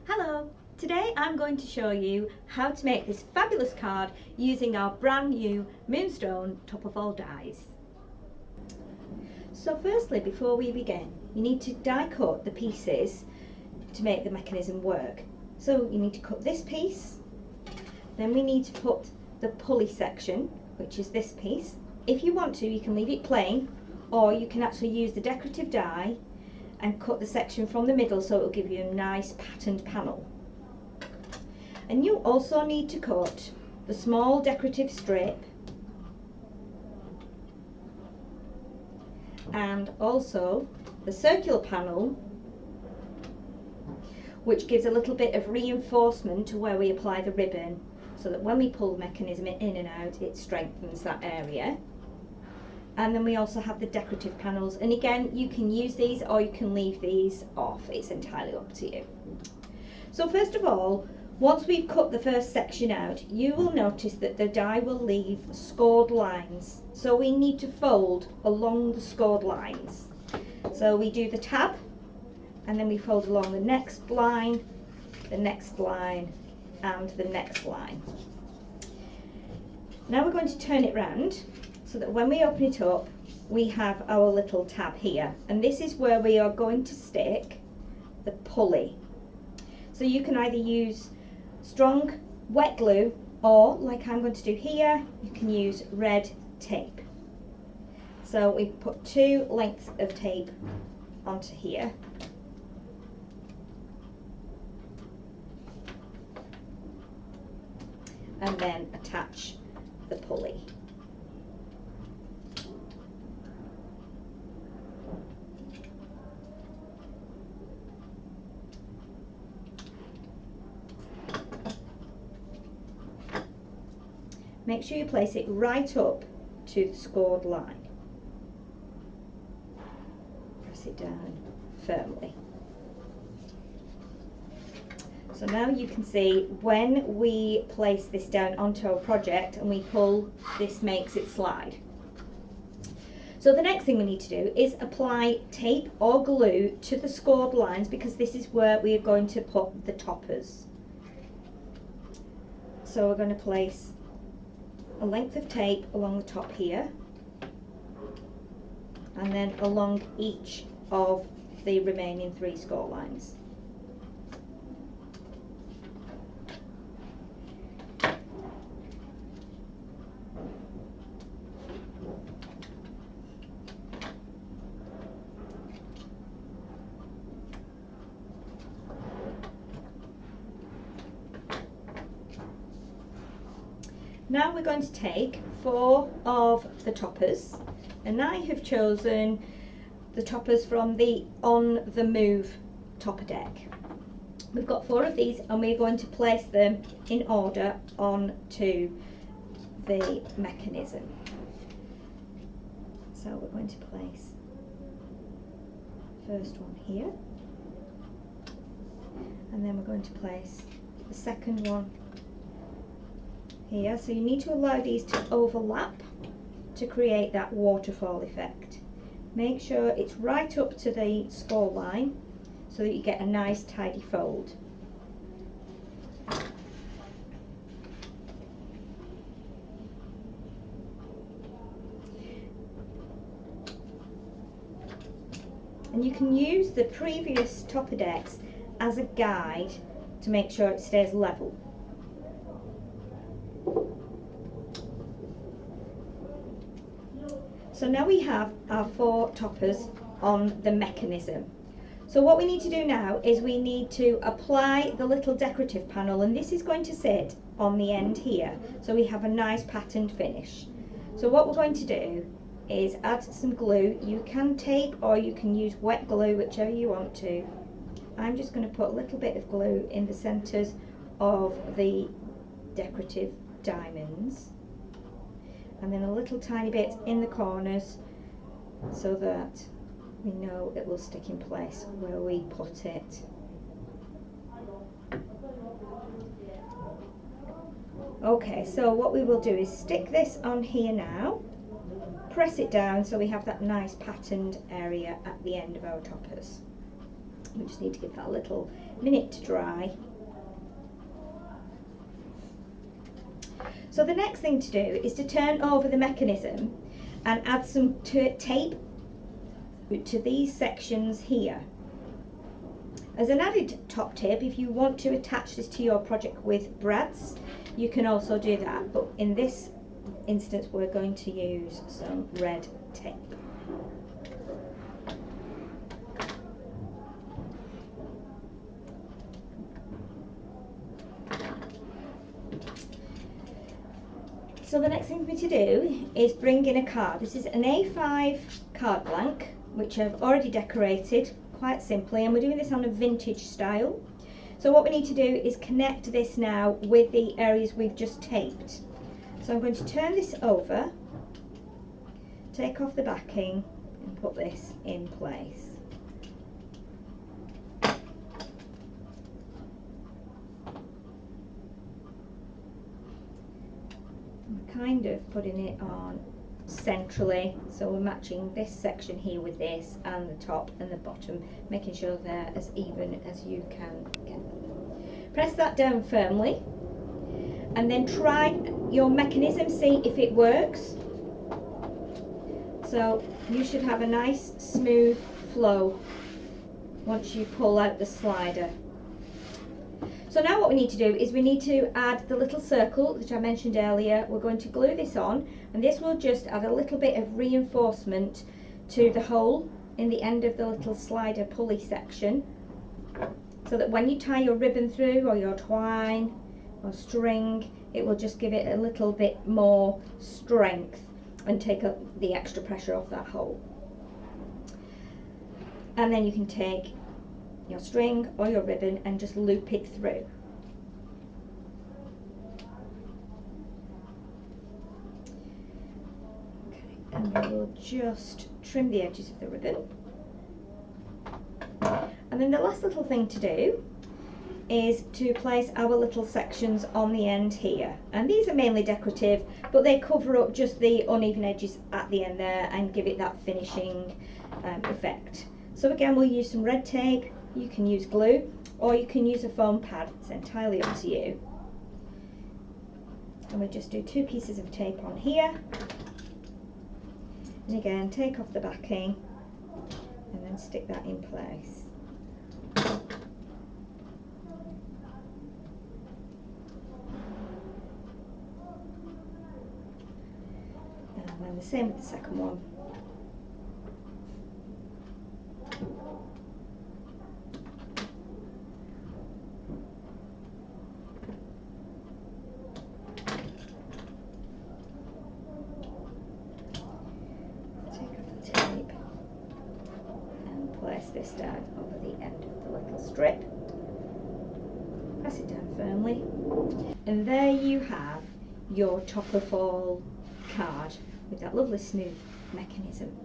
Hello! Today I'm going to show you how to make this fabulous card using our brand new Moonstone Topperfall dies. So firstly, before we begin, you need to die cut the pieces to make the mechanism work. So you need to cut this piece, then we need to put the pulley section, which is this piece. If you want to, you can leave it plain, or you can actually use the decorative die and cut the section from the middle so it will give you a nice patterned panel. And you also need to cut the small decorative strip and also the circular panel, which gives a little bit of reinforcement to where we apply the ribbon, so that when we pull the mechanism in and out, it strengthens that area. And then we also have the decorative panels, and again, you can use these or you can leave these off. It's entirely up to you. So first of all, once we've cut the first section out, you will notice that the die will leave scored lines. So we need to fold along the scored lines. So we do the tab, and then we fold along the next line, and the next line. Now we're going to turn it round so that when we open it up, we have our little tab here. And this is where we are going to stick the pulley. So you can either use strong wet glue, or like I'm going to do here, you can use red tape. So we put 2 lengths of tape onto here. And then attach the pulley. Make sure you place it right up to the scored line. Press it down firmly. So now you can see when we place this down onto our project and we pull, this makes it slide. So the next thing we need to do is apply tape or glue to the scored lines, because this is where we are going to put the toppers. So we're going to place a length of tape along the top here, and then along each of the remaining 3 score lines. Now we're going to take 4 of the toppers, and I have chosen the toppers from the On the Move topper deck. We've got 4 of these, and we're going to place them in order onto the mechanism. So we're going to place the first one here, and then we're going to place the second one here. So you need to allow these to overlap to create that waterfall effect. Make sure it's right up to the score line so that you get a nice tidy fold. And you can use the previous topper decks as a guide to make sure it stays level. So now we have our 4 toppers on the mechanism. So what we need to do now is we need to apply the little decorative panel, and this is going to sit on the end here, so we have a nice patterned finish. So what we're going to do is add some glue. You can tape or you can use wet glue, whichever you want to. I'm just going to put a little bit of glue in the centres of the decorative diamonds, and then a little tiny bit in the corners so that we know it will stick in place where we put it. Okay, so what we will do is stick this on here now, press it down so we have that nice patterned area at the end of our toppers. We just need to give that a little minute to dry. So the next thing to do is to turn over the mechanism and add some tape to these sections here. As an added top tip, if you want to attach this to your project with brads, you can also do that, but in this instance we're going to use some red tape. So the next thing for me to do is bring in a card. This is an A5 card blank, which I've already decorated quite simply, and we're doing this on a vintage style. So what we need to do is connect this now with the areas we've just taped. So I'm going to turn this over, take off the backing and put this in place. I'm kind of putting it on centrally, so we're matching this section here with this, and the top and the bottom, making sure they're as even as you can get them. Press that down firmly and then try your mechanism, see if it works. So you should have a nice smooth flow once you pull out the slider. So now what we need to do is we need to add the little circle that I mentioned earlier. We're going to glue this on, and this will just add a little bit of reinforcement to the hole in the end of the little slider pulley section, so that when you tie your ribbon through, or your twine or string, it will just give it a little bit more strength and take up the extra pressure off that hole. And then you can take your string or your ribbon and just loop it through. Okay, and we will just trim the edges of the ribbon. And then the last little thing to do is to place our little sections on the end here. And these are mainly decorative, but they cover up just the uneven edges at the end there and give it that finishing effect. So again, we'll use some red tape. You can use glue, or you can use a foam pad. It's entirely up to you. And we'll just do 2 pieces of tape on here. And again, take off the backing and then stick that in place. And then the same with the second one. Place this down over the end of the little strip, press it down firmly, and there you have your Topperfall card with that lovely smooth mechanism.